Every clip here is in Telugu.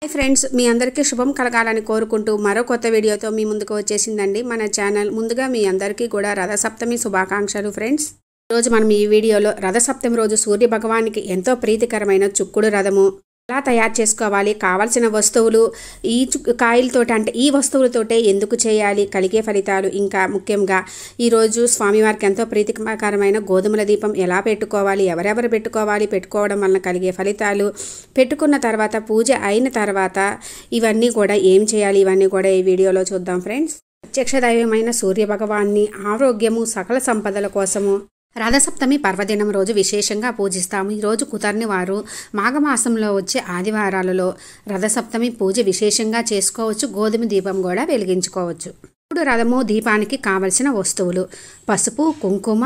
హాయ్ ఫ్రెండ్స్, మీ అందరికీ శుభం కలగాలని కోరుకుంటూ మరో కొత్త వీడియోతో మీ ముందుకు వచ్చేసిందండి మన ఛానల్. ముందుగా మీ అందరికీ కూడా రథసప్తమి శుభాకాంక్షలు ఫ్రెండ్స్. ఈరోజు మనం ఈ వీడియోలో రథసప్తమి రోజు సూర్య భగవానికి ఎంతో ప్రీతికరమైన చుక్కుడు రథము ఎలా తయారు చేసుకోవాలి, కావాల్సిన వస్తువులు, ఈ కాయలతోటి అంటే ఈ వస్తువులతోటే ఎందుకు చేయాలి, కలిగే ఫలితాలు, ఇంకా ముఖ్యంగా ఈరోజు స్వామివారికి ఎంతో ప్రీతికరమైన గోధుమల దీపం ఎలా పెట్టుకోవాలి, ఎవరెవరు పెట్టుకోవాలి, పెట్టుకోవడం వలన కలిగే ఫలితాలు, పెట్టుకున్న తర్వాత పూజ అయిన తర్వాత ఇవన్నీ కూడా ఏం చేయాలి, ఇవన్నీ కూడా ఈ వీడియోలో చూద్దాం ఫ్రెండ్స్. ప్రత్యక్ష దైవమైన సూర్య భగవాన్ని ఆరోగ్యము సకల సంపదల కోసము రథసప్తమి పర్వదినం రోజు విశేషంగా పూజిస్తాము. ఈరోజు కుదరని వారు మాఘమాసంలో వచ్చే ఆదివారాలలో రథసప్తమి పూజ విశేషంగా చేసుకోవచ్చు. గోధుమ దీపం కూడా వెలిగించుకోవచ్చు. ఇప్పుడు రథము దీపానికి కావలసిన వస్తువులు: పసుపు, కుంకుమ,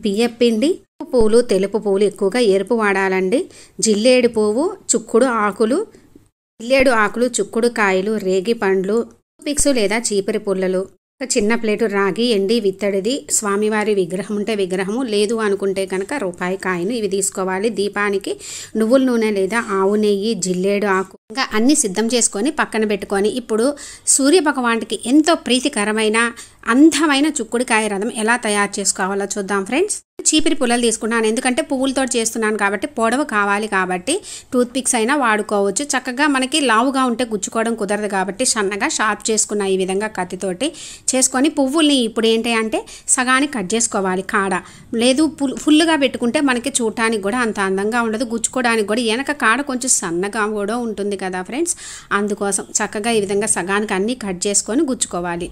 బియ్యపిండి, పువ్వులు, తెలుపు పువ్వులు, ఎక్కువగా ఎరుపు వాడాలండి. జిల్లేడు పువ్వు, చుక్కుడు ఆకులు, చుక్కుడు కాయలు, రేగి పండ్లు, పిక్సు లేదా చీపురి పుల్లలు, ఒక చిన్న ప్లేటు రాగి ఎండి విత్తడిది, స్వామివారి విగ్రహం ఉంటే విగ్రహము, లేదు అనుకుంటే కనుక రూపాయి కాయను, ఇవి తీసుకోవాలి. దీపానికి నువ్వుల నూనె లేదా ఆవు నెయ్యి, జిల్లేడు ఆకు, ఇంకా అన్నీ సిద్ధం చేసుకొని పక్కన పెట్టుకొని ఇప్పుడు సూర్య భగవానికి ఎంతో ప్రీతికరమైన అందమైన చుక్కుడుకాయ రథం ఎలా తయారు చేసుకోవాలో చూద్దాం ఫ్రెండ్స్. చీపిరి పుల్లలు తీసుకున్నాను, ఎందుకంటే పువ్వులతో చేస్తున్నాను కాబట్టి పొడవు కావాలి కాబట్టి టూత్ పిక్స్ అయినా వాడుకోవచ్చు. చక్కగా మనకి లావుగా ఉంటే గుచ్చుకోవడం కుదరదు కాబట్టి సన్నగా షార్ప్ చేసుకున్న ఈ విధంగా కత్తితోటి చేసుకొని పువ్వుల్ని ఇప్పుడు ఏంటి అంటే సగానికి కట్ చేసుకోవాలి. కాడ లేదు ఫుల్గా పెట్టుకుంటే మనకి చూడటానికి కూడా అంత అందంగా ఉండదు, గుచ్చుకోవడానికి కూడా వెనక కాడ కొంచెం సన్నగా కూడా ఉంటుంది కదా ఫ్రెండ్స్. అందుకోసం చక్కగా ఈ విధంగా సగానికి అన్నీ కట్ చేసుకొని గుచ్చుకోవాలి.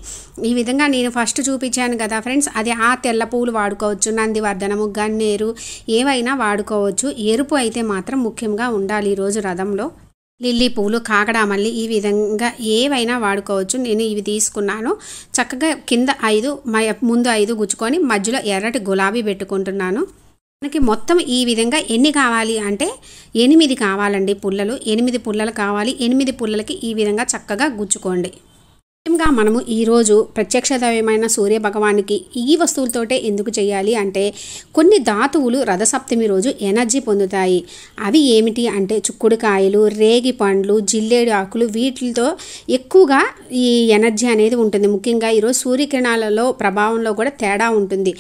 ఈ విధంగా నేను ఫస్ట్ చూపించాను కదా ఫ్రెండ్స్, అది ఆ తెల్ల పువ్వులు వాడుకోవచ్చు, నందివర్ధనము, గన్నేరు ఏవైనా వాడుకోవచ్చు. ఎరుపు అయితే మాత్రం ముఖ్యంగా ఉండాలి. ఈరోజు రథంలో లిల్లీ పువ్వులు, కాకడామల్లి, ఈ విధంగా ఏవైనా వాడుకోవచ్చు. నేను ఇవి తీసుకున్నాను. చక్కగా కింద 5 ముందు 5 గుచ్చుకొని మధ్యలో ఎర్రటి గులాబీ పెట్టుకుంటున్నాను. మనకి మొత్తం ఈ విధంగా ఎన్ని కావాలి అంటే 8 కావాలండి పుల్లలు. 8 పుల్లలు కావాలి. 8 పుల్లలకి ఈ విధంగా చక్కగా గుచ్చుకోండి. ముఖ్యంగా మనము ఈరోజు ప్రత్యక్ష దైవమైన సూర్య భగవానికి ఈ వస్తువులతోటే ఎందుకు చేయాలి అంటే కొన్ని ధాతువులు రథసప్తమి రోజు ఎనర్జీ పొందుతాయి. అవి ఏమిటి అంటే చుక్కుడుకాయలు, రేగి పండ్లు, జిల్లేడు ఆకులు, వీటితో ఎక్కువగా ఈ ఎనర్జీ అనేది ఉంటుంది. ముఖ్యంగా ఈరోజు సూర్యకిరణాలలో ప్రభావంలో కూడా తేడా ఉంటుంది.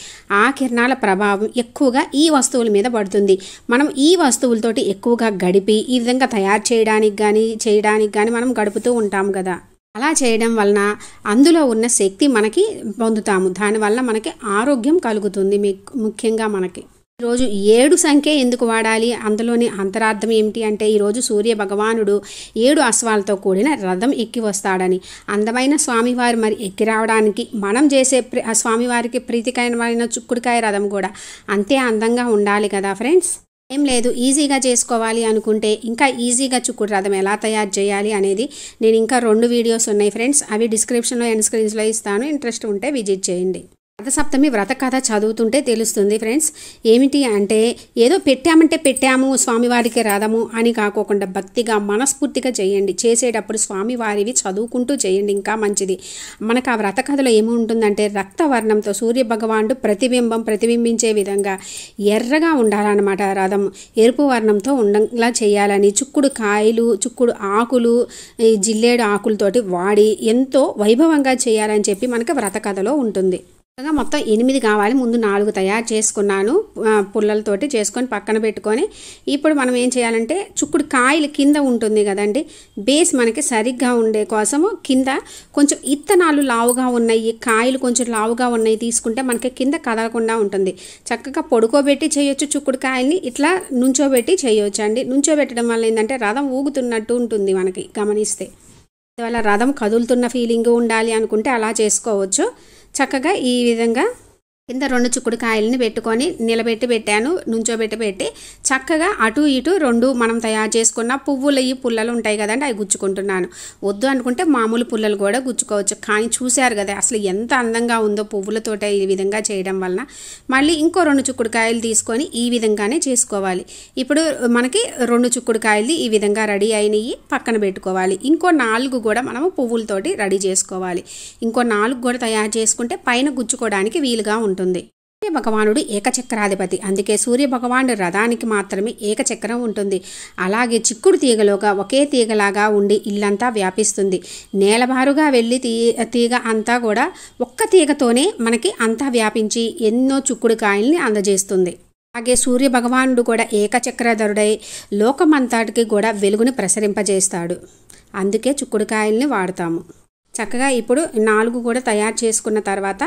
ఆ కిరణాల ప్రభావం ఎక్కువగా ఈ వస్తువుల మీద పడుతుంది. మనం ఈ వస్తువులతోటి ఎక్కువగా గడిపి ఈ విధంగా తయారు చేయడానికి కానీ మనం గడుపుతూ ఉంటాం కదా. అలా చేయడం వలన అందులో ఉన్న శక్తి మనకి పొందుతాము. దానివల్ల మనకి ఆరోగ్యం కలుగుతుంది. ముఖ్యంగా మనకి ఈరోజు 7 సంఖ్య ఎందుకు వాడాలి, అందులోని అంతరార్థం ఏమిటి అంటే ఈరోజు సూర్య భగవానుడు 7 అశ్వాలతో కూడిన రథం ఎక్కి వస్తాడని. అందమైన స్వామివారు మరి ఎక్కి రావడానికి మనం చేసే స్వామివారికి ప్రీతికరమైన చుక్కుడుకాయ రథం కూడా అంతే అందంగా ఉండాలి కదా ఫ్రెండ్స్. ఏం లేదు, ఈజీగా చేసుకోవాలి అనుకుంటే ఇంకా ఈజీగా చుక్కుడు రథం ఎలా తయారు చేయాలి అనేది నేను ఇంకా 2 వీడియోస్ ఉన్నాయి ఫ్రెండ్స్. అవి డిస్క్రిప్షన్లో ఎండ్ స్క్రీన్స్లో ఇస్తాను. ఇంట్రెస్ట్ ఉంటే విజిట్ చేయండి. రథసప్తమి వ్రత కథ చదువుతుంటే తెలుస్తుంది ఫ్రెండ్స్. ఏమిటి అంటే ఏదో పెట్టాము స్వామివారికి రథము అని కాకోకుండా భక్తిగా మనస్ఫూర్తిగా చేయండి. చేసేటప్పుడు స్వామివారివి చదువుకుంటూ చేయండి, ఇంకా మంచిది. మనకు ఆ వ్రత కథలో ఏముంటుందంటే రక్తవర్ణంతో సూర్య భగవానుడు ప్రతిబింబించే విధంగా ఎర్రగా ఉండాలన్నమాట. రథం ఎరుపు వర్ణంతో ఉండలా చేయాలని చుక్కుడు కాయలు, చుక్కుడు ఆకులు, జిల్లేడు ఆకులతోటి వాడి ఎంతో వైభవంగా చేయాలని చెప్పి మనకి వ్రత కథలో ఉంటుంది. మొత్తం 8 కావాలి. ముందు 4 తయారు చేసుకున్నాను. పుల్లలతోటి చేసుకొని పక్కన పెట్టుకొని ఇప్పుడు మనం ఏం చేయాలంటే చుక్కుడు కాయలు కింద ఉంటుంది కదండి, బేస్ మనకి సరిగ్గా ఉండే కోసము కింద కొంచెం ఇత్తనాలు లావుగా ఉన్నాయి, కాయలు కొంచెం లావుగా ఉన్నాయి తీసుకుంటే మనకి కింద కదలకుండా ఉంటుంది. చక్కగా పొడుకోబెట్టి చేయొచ్చు. చుక్కుడు కాయల్ని ఇట్లా నుంచోబెట్టి చేయొచ్చు అండి. నుంచోబెట్టడం వల్ల ఏంటంటే రథం ఊగుతున్నట్టు ఉంటుంది మనకి గమనిస్తే. అందువల్ల రథం కదులుతున్న ఫీలింగ్ ఉండాలి అనుకుంటే అలా చేసుకోవచ్చు. చక్కగా ఈ విధంగా కింద 2 చుక్కుడు కాయలని పెట్టుకొని పెట్టాను. నుంచోబెట్టి చక్కగా అటు ఇటు 2 మనం తయారు చేసుకున్న పుల్లలు ఉంటాయి కదండి, అవి గుచ్చుకుంటున్నాను. వద్దు అనుకుంటే మామూలు పుల్లలు కూడా గుచ్చుకోవచ్చు. కానీ చూశారు కదా అసలు ఎంత అందంగా ఉందో పువ్వులతోట ఈ విధంగా చేయడం వలన. మళ్ళీ ఇంకో 2 చుక్కుడు కాయలు తీసుకొని ఈ విధంగానే చేసుకోవాలి. ఇప్పుడు మనకి 2 చుక్కుడు కాయలు ఈ విధంగా రెడీ అయినవి పక్కన పెట్టుకోవాలి. ఇంకో 4 కూడా మనము పువ్వులతోటి రెడీ చేసుకోవాలి. ఇంకో 4 కూడా తయారు చేసుకుంటే పైన గుచ్చుకోవడానికి వీలుగా ఉంటుంది. సూర్య భగవానుడు ఏకచక్రాధిపతి, అందుకే సూర్య భగవానుడు రథానికి మాత్రమే ఏకచక్రం ఉంటుంది. అలాగే చిక్కుడు తీగలోగా ఒకే తీగలాగా ఉండి ఇల్లంతా వ్యాపిస్తుంది. నేలబారుగా వెళ్ళి తీగ అంతా కూడా ఒక్క తీగతోనే మనకి అంతా వ్యాపించి ఎన్నో చిక్కుడు కాయల్ని అందజేస్తుంది. అలాగే సూర్య భగవానుడు కూడా ఏకచక్రధరుడై లోకమంతటికి కూడా వెలుగుని ప్రసరింపజేస్తాడు. అందుకే చిక్కుడుకాయల్ని వాడతాము. చక్కగా ఇప్పుడు 4 కూడా తయారు చేసుకున్న తర్వాత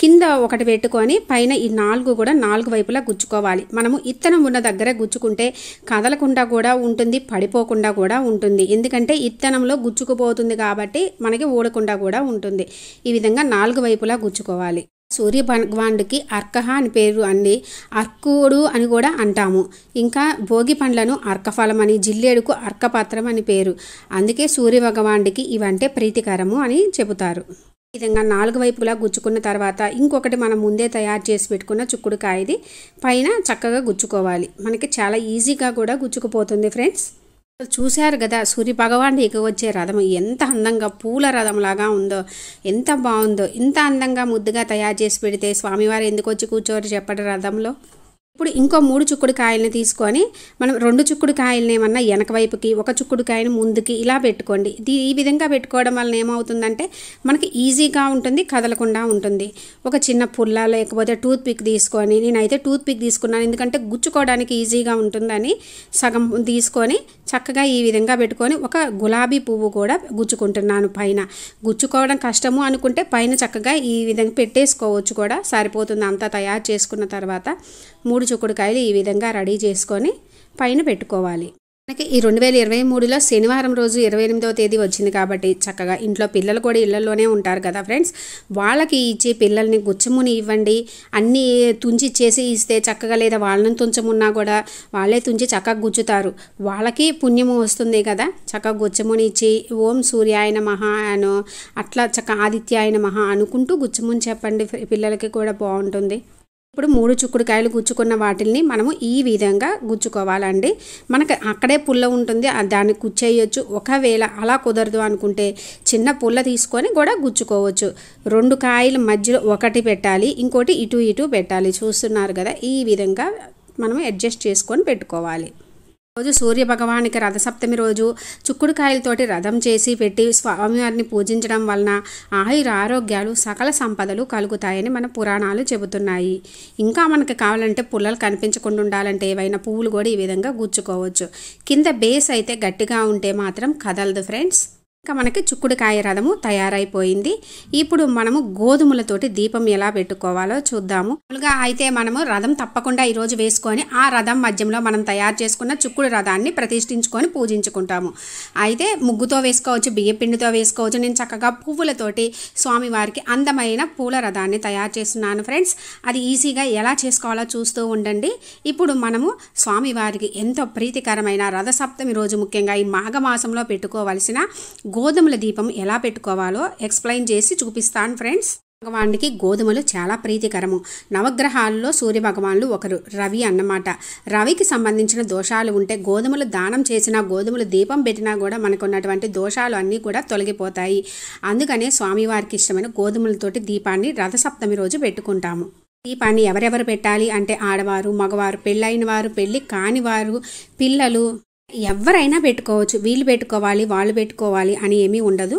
కింద ఒకటి పెట్టుకొని పైన ఈ 4 కూడా 4 వైపులా గుచ్చుకోవాలి. మనము ఇత్తనం ఉన్న దగ్గర గుచ్చుకుంటే కదలకుండా కూడా ఉంటుంది, పడిపోకుండా కూడా ఉంటుంది. ఎందుకంటే ఇత్తనంలో గుచ్చుకుపోతుంది కాబట్టి మనకి ఊడకుండా కూడా ఉంటుంది. ఈ విధంగా 4 వైపులా గుచ్చుకోవాలి. సూర్య భగవానుడికి అర్కహ అని పేరు అండి. అర్కుడు అని కూడా అంటాము. ఇంకా భోగి పండ్లను అర్కఫలం అని, జిల్లేడుకు అర్కపత్రం అని పేరు. అందుకే సూర్య భగవానుడికి ఇవంటే ప్రీతికరము అని చెబుతారు. ఈ విధంగా 4 వైపులా గుచ్చుకున్న తర్వాత ఇంకొకటి మనం ముందే తయారు చేసి పెట్టుకున్న చిక్కుడుకాయది పైన చక్కగా గుచ్చుకోవాలి. మనకి చాలా ఈజీగా కూడా గుచ్చుకుపోతుంది ఫ్రెండ్స్. చూశారు కదా సూర్య భగవానుడికి వచ్చే రథం ఎంత అందంగా పూల రథంలాగా ఉందో, ఎంత బాగుందో. ఇంత అందంగా ముద్దుగా తయారు చేసి పెడితే స్వామివారు ఎందుకు వచ్చి కూర్చోరు చెప్పండి రథంలో. ఇప్పుడు ఇంకో 3 చిక్కుడు కాయలని తీసుకొని మనం 2 చిక్కుడు కాయలని ఏమన్నా వెనక వైపుకి, ఒక చిక్కుడు కాయని ముందుకి ఇలా పెట్టుకోండి. ఈ విధంగా పెట్టుకోవడం వలన ఏమవుతుందంటే మనకి ఈజీగా ఉంటుంది, కదలకుండా ఉంటుంది. ఒక చిన్న పుల్ల లేకపోతే టూత్ పిక్ తీసుకొని, నేనైతే టూత్ పిక్ తీసుకున్నాను ఎందుకంటే గుచ్చుకోవడానికి ఈజీగా ఉంటుందని సగం తీసుకొని చక్కగా ఈ విధంగా పెట్టుకొని ఒక గులాబీ పువ్వు కూడా గుచ్చుకుంటున్నాను. పైన గుచ్చుకోవడం కష్టము అనుకుంటే పైన చక్కగా ఈ విధంగా పెట్టేసుకోవచ్చు కూడా, సరిపోతుంది. అంతా తయారు చేసుకున్న తర్వాత 3 చిక్కుడుకాయలు ఈ విధంగా రెడీ చేసుకొని పైన పెట్టుకోవాలి. మనకి ఈ 2023లో శనివారం రోజు 28వ తేదీ వచ్చింది కాబట్టి చక్కగా ఇంట్లో పిల్లలు కూడా ఇళ్లలోనే ఉంటారు కదా ఫ్రెండ్స్, వాళ్ళకి ఇచ్చి పిల్లల్ని గుచ్చముని ఇవ్వండి. అన్నీ తుంచిచ్చేసి ఇస్తే చక్కగా, లేదా వాళ్ళని తుంచమున్నా కూడా వాళ్ళే తుంచి చక్కగా గుచ్చుతారు, వాళ్ళకి పుణ్యము వస్తుంది కదా. చక్కగా గుచ్చముని ఇచ్చి ఓం సూర్యాయ నమః అనో అట్లా చక్కగా ఆదిత్యాయ నమః అనుకుంటూ గుచ్చముని చెప్పండి, పిల్లలకి కూడా బాగుంటుంది. ఇప్పుడు 3 చిక్కుడుకాయలు గుచ్చుకున్న వాటిల్ని మనము ఈ విధంగా గుచ్చుకోవాలండి. మనకు అక్కడే పుల్ల ఉంటుంది, దాన్ని గుచ్చేయచ్చు. ఒకవేళ అలా కుదరదు అనుకుంటే చిన్న పుల్ల తీసుకొని కూడా గుచ్చుకోవచ్చు. 2 కాయల మధ్యలో ఒకటి పెట్టాలి, ఇంకోటి ఇటు పెట్టాలి. చూస్తున్నారు కదా, ఈ విధంగా మనం అడ్జస్ట్ చేసుకొని పెట్టుకోవాలి. రోజు సూర్య భగవానికి రథసప్తమి రోజు చిక్కుడుకాయలతోటి రథం చేసి పెట్టి స్వామివారిని పూజించడం వలన ఆయుర ఆరోగ్యాలు సకల సంపదలు కలుగుతాయని మన పురాణాలు చెబుతున్నాయి. ఇంకా మనకు కావాలంటే పుల్లలు కనిపించకుండా ఉండాలంటే ఏవైనా పువ్వులు కూడా ఈ విధంగా గుచ్చుకోవచ్చు. కింద బేస్ అయితే గట్టిగా ఉంటే మాత్రం కదలదు ఫ్రెండ్స్. ఇంకా మనకి చిక్కుడుకాయ రథము తయారైపోయింది. ఇప్పుడు మనము గోధుమలతోటి దీపం ఎలా పెట్టుకోవాలో చూద్దాము. మామూలుగా అయితే మనము రథం తప్పకుండా ఈరోజు వేసుకొని ఆ రథం మధ్యంలో మనం తయారు చేసుకున్న చిక్కుడు రథాన్ని ప్రతిష్ఠించుకొని పూజించుకుంటాము. అయితే ముగ్గుతో వేసుకోవచ్చు, బియ్య పిండితో వేసుకోవచ్చు. నేను చక్కగా పువ్వులతోటి స్వామివారికి అందమైన పూల రథాన్ని తయారు చేస్తున్నాను ఫ్రెండ్స్. అది ఈజీగా ఎలా చేసుకోవాలో చూస్తూ ఉండండి. ఇప్పుడు మనము స్వామివారికి ఎంతో ప్రీతికరమైన రథసప్తమి రోజు ముఖ్యంగా ఈ మాఘమాసంలో పెట్టుకోవలసిన గోధుమల దీపం ఎలా పెట్టుకోవాలో ఎక్స్ప్లెయిన్ చేసి చూపిస్తాను ఫ్రెండ్స్. భగవానుడికి గోధుమలు చాలా ప్రీతికరము. నవగ్రహాల్లో సూర్య భగవానులు ఒకరు, రవి అన్నమాట. రవికి సంబంధించిన దోషాలు ఉంటే గోధుమలు దానం చేసినా, గోధుమలు దీపం పెట్టినా కూడా మనకు ఉన్నటువంటి దోషాలు అన్నీ కూడా తొలగిపోతాయి. అందుకనే స్వామివారికి ఇష్టమైన గోధుమలతోటి దీపాన్ని రథసప్తమి రోజు పెట్టుకుంటాము. దీపాన్ని ఎవరెవరు పెట్టాలి అంటే ఆడవారు, మగవారు, పెళ్ళైన వారు, పెళ్ళి కానివారు, పిల్లలు ఎవరైనా పెట్టుకోవచ్చు. వీళ్ళు పెట్టుకోవాలి, వాళ్ళు పెట్టుకోవాలి అని ఏమీ ఉండదు.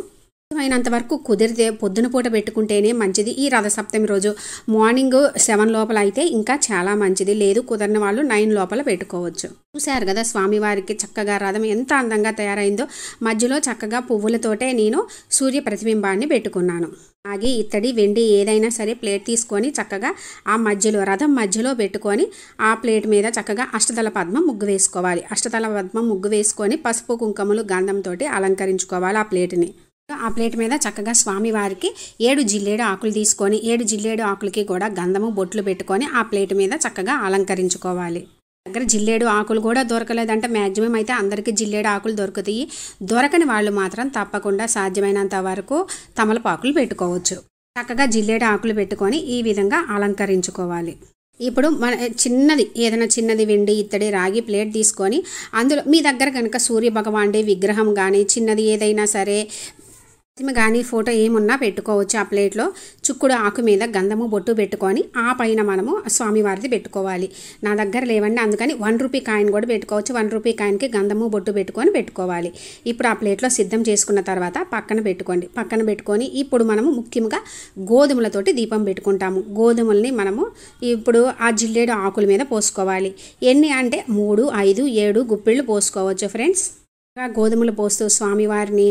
అయినంత వరకు కుదిరితే పొద్దున పూట పెట్టుకుంటేనే మంచిది. ఈ రథసప్తమి రోజు మార్నింగ్ 7 లోపల అయితే ఇంకా చాలా మంచిది. లేదు కుదరని వాళ్ళు 9 లోపల పెట్టుకోవచ్చు. చూశారు కదా స్వామివారికి చక్కగా రథం ఎంత అందంగా తయారైందో. మధ్యలో చక్కగా పువ్వులతోటే నేను సూర్య ప్రతిబింబాన్ని పెట్టుకున్నాను. అలాగే ఇత్తడి, వెండి ఏదైనా సరే ప్లేట్ తీసుకొని చక్కగా ఆ మధ్యలో రథం మధ్యలో పెట్టుకొని ఆ ప్లేట్ మీద చక్కగా అష్టదళ పద్మం ముగ్గు వేసుకోవాలి. అష్టదళ పద్మం ముగ్గు వేసుకొని పసుపు కుంకుమలు గంధంతో అలంకరించుకోవాలి ఆ ప్లేట్ని. ఆ ప్లేట్ మీద చక్కగా స్వామివారికి 7 జిల్లేడు ఆకులు తీసుకొని 7 జిల్లేడు ఆకులకి కూడా గంధము బొట్లు పెట్టుకొని ఆ ప్లేట్ మీద చక్కగా అలంకరించుకోవాలి. దగ్గర జిల్లేడు ఆకులు కూడా దొరకలేదంటే మ్యాక్సిమం అయితే అందరికీ జిల్లేడు ఆకులు దొరుకుతాయి. దొరకని వాళ్ళు మాత్రం తప్పకుండా సాధ్యమైనంత వరకు తమలపాకులు పెట్టుకోవచ్చు. చక్కగా జిల్లేడు ఆకులు పెట్టుకొని ఈ విధంగా అలంకరించుకోవాలి. ఇప్పుడు మన ఏదైనా చిన్నది వెండి, ఇత్తడి, రాగి ప్లేట్ తీసుకొని అందులో మీ దగ్గర కనుక సూర్య భగవానుడి విగ్రహం కానీ చిన్నది ఏదైనా సరే ప్రతిమ కానీ ఫోటో ఏమున్నా పెట్టుకోవచ్చు. ఆ ప్లేట్లో చుక్కుడు ఆకు మీద గంధము బొట్టు పెట్టుకొని ఆ పైన మనము స్వామివారిది పెట్టుకోవాలి. నా దగ్గర లేవండి, అందుకని 1 రూపీ కాయిన్ కూడా పెట్టుకోవచ్చు. 1 రూపీ కాయిన్కి గంధము బొట్టు పెట్టుకోవాలి. ఇప్పుడు ఆ ప్లేట్లో సిద్ధం చేసుకున్న తర్వాత పక్కన పెట్టుకొని ఇప్పుడు మనము ముఖ్యంగా గోధుమలతోటి దీపం పెట్టుకుంటాము. గోధుమల్ని మనము ఇప్పుడు ఆ జిల్లేడు ఆకుల మీద పోసుకోవాలి. ఎన్ని అంటే 3, 5, 7 గుప్పిళ్ళు పోసుకోవచ్చు ఫ్రెండ్స్. గోధుమలు పోస్తూ స్వామివారిని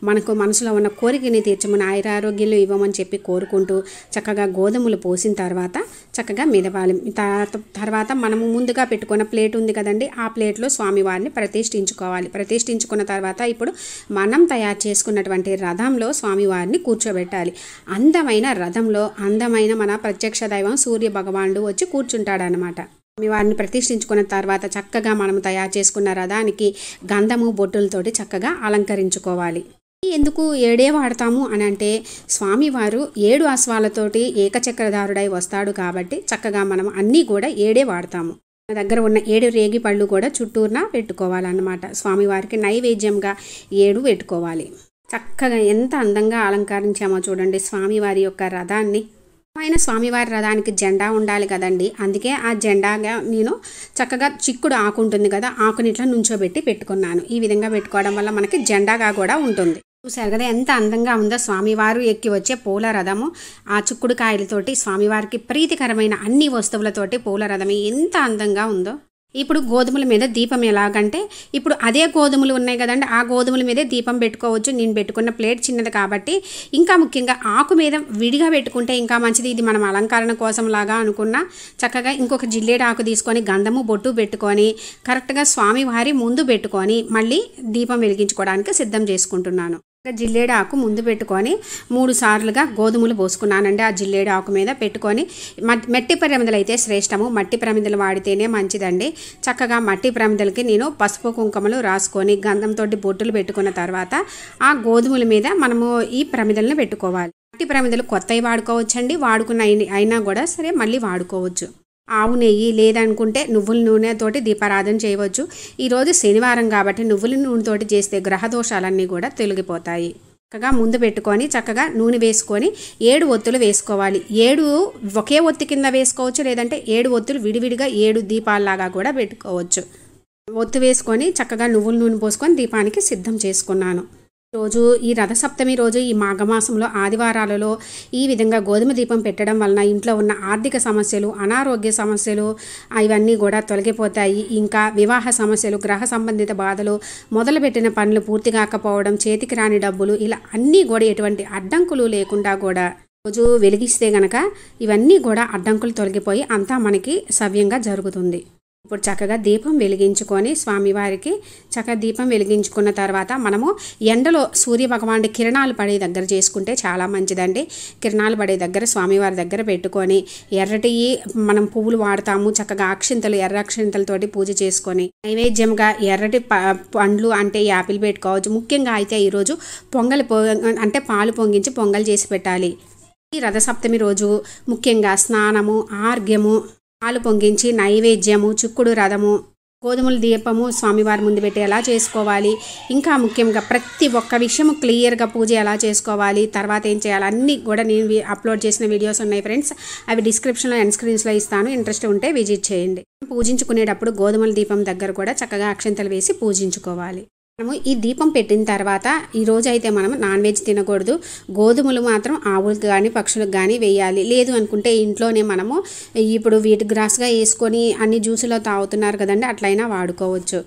మనకు మనసులో ఉన్న కోరికని తీర్చమని ఆయురారోగ్యాలు ఇవ్వమని చెప్పి కోరుకుంటూ చక్కగా గోధుమలు పోసిన తర్వాత చక్కగా మెదవాలి. తర్వాత మనము ముందుగా పెట్టుకున్న ప్లేట్ ఉంది కదండి, ఆ ప్లేట్లో స్వామివారిని ప్రతిష్ఠించుకోవాలి. ప్రతిష్ఠించుకున్న తర్వాత ఇప్పుడు మనం తయారు చేసుకున్నటువంటి రథంలో స్వామివారిని కూర్చోబెట్టాలి. అందమైన రథంలో అందమైన మన ప్రత్యక్ష దైవం సూర్య భగవానుడు వచ్చి కూర్చుంటాడనమాట. స్వామివారిని ప్రతిష్ఠించుకున్న తర్వాత చక్కగా మనం తయారు చేసుకున్న రథానికి గంధము బొట్టులతోటి చక్కగా అలంకరించుకోవాలి. ఎందుకు 7 వాడతాము అని అంటే స్వామివారు 7 అశ్వాలతోటి ఏకచక్రధారుడై వస్తాడు కాబట్టి చక్కగా మనం అన్నీ కూడా 7 వాడతాము. మన దగ్గర ఉన్న 7 రేగి పళ్ళు కూడా చుట్టూరున పెట్టుకోవాలన్నమాట. స్వామివారికి నైవేద్యంగా 7 పెట్టుకోవాలి. చక్కగా ఎంత అందంగా అలంకరించామో చూడండి స్వామివారి యొక్క రథాన్ని. ఆయన స్వామివారి రథానికి జెండా ఉండాలి కదండి, అందుకే ఆ జెండాగా నేను చక్కగా చిక్కుడు ఆకు ఉంటుంది కదా, ఆకుని ఇట్లా నుంచోబెట్టి పెట్టుకున్నాను. ఈ విధంగా పెట్టుకోవడం వల్ల మనకి జెండాగా కూడా ఉంటుంది. చూసారు కదా ఎంత అందంగా ఉందో స్వామివారు ఎక్కి వచ్చే పూల రథము. ఆ చిక్కుడు కాయలతోటి స్వామివారికి ప్రీతికరమైన అన్ని వస్తువులతోటి పూల రథం ఎంత అందంగా ఉందో. ఇప్పుడు గోధుమల మీద దీపం ఎలాగంటే ఇప్పుడు అదే గోధుమలు ఉన్నాయి కదండి, ఆ గోధుమల మీదే దీపం పెట్టుకోవచ్చు. నేను పెట్టుకున్న ప్లేట్ చిన్నది కాబట్టి ఇంకా ముఖ్యంగా ఆకు మీద విడిగా పెట్టుకుంటే ఇంకా మంచిది. ఇది మనం అలంకరణ కోసం లాగా అనుకున్నా చక్కగా ఇంకొక జిల్లేడు ఆకు తీసుకొని గంధము బొట్టు పెట్టుకొని కరెక్ట్గా స్వామివారి ముందు పెట్టుకొని మళ్ళీ దీపం వెలిగించుకోవడానికి సిద్ధం చేసుకుంటున్నాను. జిల్లేడు ఆకు ముందు పెట్టుకొని 3 సార్లుగా గోధుమలు పోసుకున్నానండి. ఆ జిల్లేడు ఆకు మీద పెట్టుకొని మట్టి ప్రమిదలు అయితే శ్రేష్టము. మట్టి ప్రమిదలు వాడితేనే మంచిదండి. చక్కగా మట్టి ప్రమిదలకి నేను పసుపు కుంకుమలు రాసుకొని గంధంతో బొట్టులు పెట్టుకున్న తర్వాత ఆ గోధుమల మీద మనము ఈ ప్రమిదలను పెట్టుకోవాలి. మట్టి ప్రమిదలు కొత్తవి వాడుకోవచ్చండి, వాడుకున్న అయినా కూడా సరే మళ్ళీ వాడుకోవచ్చు. ఆవు నెయ్యి లేదనుకుంటే నువ్వుల నూనెతోటి దీపారాధన చేయవచ్చు. ఈరోజు శనివారం కాబట్టి నువ్వుల నూనెతోటి చేస్తే గ్రహ దోషాలన్నీ కూడా తొలగిపోతాయి. చక్కగా ముందు పెట్టుకొని చక్కగా నూనె వేసుకొని 7 ఒత్తులు వేసుకోవాలి. 7 ఒకే ఒత్తి కింద వేసుకోవచ్చు, లేదంటే 7 ఒత్తులు విడివిడిగా 7 దీపాలలాగా కూడా పెట్టుకోవచ్చు. ఒత్తు వేసుకొని చక్కగా నువ్వుల నూనె పోసుకొని దీపానికి సిద్ధం చేసుకున్నాను. రోజు ఈ రథసప్తమి రోజు ఈ మాఘమాసంలో ఆదివారాలలో ఈ విధంగా గోధుమ దీపం పెట్టడం వలన ఇంట్లో ఉన్న ఆర్థిక సమస్యలు, అనారోగ్య సమస్యలు ఇవన్నీ కూడా తొలగిపోతాయి. ఇంకా వివాహ సమస్యలు, గ్రహ సంబంధిత బాధలు, మొదలుపెట్టిన పనులు పూర్తి కాకపోవడం, చేతికి రాని డబ్బులు, ఇలా అన్నీ కూడా ఎటువంటి అడ్డంకులు లేకుండా కూడా రోజు వెలిగిస్తే గనక ఇవన్నీ కూడా అడ్డంకులు తొలగిపోయి అంతా మనకి సవ్యంగా జరుగుతుంది. ఇప్పుడు చక్కగా దీపం వెలిగించుకొని స్వామివారికి చక్కగా దీపం వెలిగించుకున్న తర్వాత మనము ఎండలో సూర్య భగవానుడి కిరణాలు పడే దగ్గర చేసుకుంటే చాలా మంచిదండి. కిరణాలు పడే దగ్గర స్వామివారి దగ్గర పెట్టుకొని ఎర్రటి మనం పువ్వులు వాడతాము. చక్కగా అక్షింతలు, ఎర్ర అక్షింతలతోటి పూజ చేసుకొని నైవేద్యంగా ఎర్రటి పండ్లు అంటే యాపిల్ పెట్టుకోవచ్చు. ముఖ్యంగా అయితే ఈరోజు అంటే పాలు పొంగించి పొంగల్ చేసి పెట్టాలి. ఈ రథసప్తమి రోజు ముఖ్యంగా స్నానము, ఆర్ఘ్యము, పాలు పొంగించి నైవేద్యము, చిక్కుడు రథము, గోధుమల దీపము స్వామివారి ముందు పెట్టి ఎలా చేసుకోవాలి, ఇంకా ముఖ్యంగా ప్రతి ఒక్క విషయము క్లియర్గా పూజ ఎలా చేసుకోవాలి, తర్వాత ఏం చేయాలి అన్నీ కూడా నేను అప్లోడ్ చేసిన వీడియోస్ ఉన్నాయి ఫ్రెండ్స్. అవి డిస్క్రిప్షన్లో ఎండ్ స్క్రీన్స్లో ఇస్తాను, ఇంట్రెస్ట్ ఉంటే విజిట్ చేయండి. పూజించుకునేటప్పుడు గోధుమల దీపం దగ్గర కూడా చక్కగా అక్షంతలు వేసి పూజించుకోవాలి. మనము ఈ దీపం పెట్టిన తర్వాత ఈరోజు అయితే మనం నాన్ వెజ్ తినకూడదు. గోధుమలు మాత్రం ఆవులకు కానీ పక్షులకు కానీ వేయాలి. లేదు అనుకుంటే ఇంట్లోనే మనము ఇప్పుడు వీటి గ్రాస్గా వేసుకొని అన్ని జ్యూసులో తాగుతున్నారు కదండి, అట్లయినా వాడుకోవచ్చు.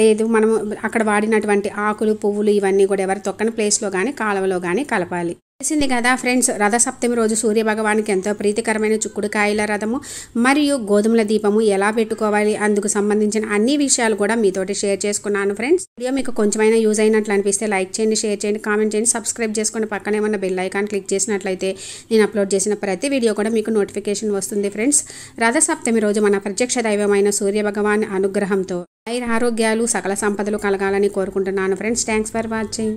లేదు మనము అక్కడ వాడినటువంటి ఆకులు, పువ్వులు ఇవన్నీ కూడా ఎవరు తొక్కని ప్లేస్లో కానీ కాలువలో కానీ కలపాలి. తెలిసింది కదా ఫ్రెండ్స్, రథసప్తమి రోజు సూర్యభగవానికి ఎంతో ప్రీతికరమైన చిక్కుడుకాయల రథము మరియు గోధుమల దీపము ఎలా పెట్టుకోవాలి అందుకు సంబంధించిన అన్ని విషయాలు కూడా మీతోటి షేర్ చేసుకున్నాను ఫ్రెండ్స్. వీడియో మీకు కొంచెమైనా యూజ్ అయినట్లు అనిపిస్తే లైక్ చేయండి, షేర్ చేయండి, కామెంట్ చేయండి, సబ్స్క్రైబ్ చేసుకొని పక్కనే ఉన్న బెల్ ఐకాన్ క్లిక్ చేసినట్లయితే నేను అప్లోడ్ చేసిన ప్రతి వీడియో కూడా మీకు నోటిఫికేషన్ వస్తుంది ఫ్రెండ్స్. రథసప్తమి రోజు మన ప్రత్యక్ష దైవమైన సూర్యభగవాన్ అనుగ్రహంతో ఆరోగ్యాలు, సకల సంపదలు కలగాలని కోరుకుంటున్నాను ఫ్రెండ్స్. Thanks for watching.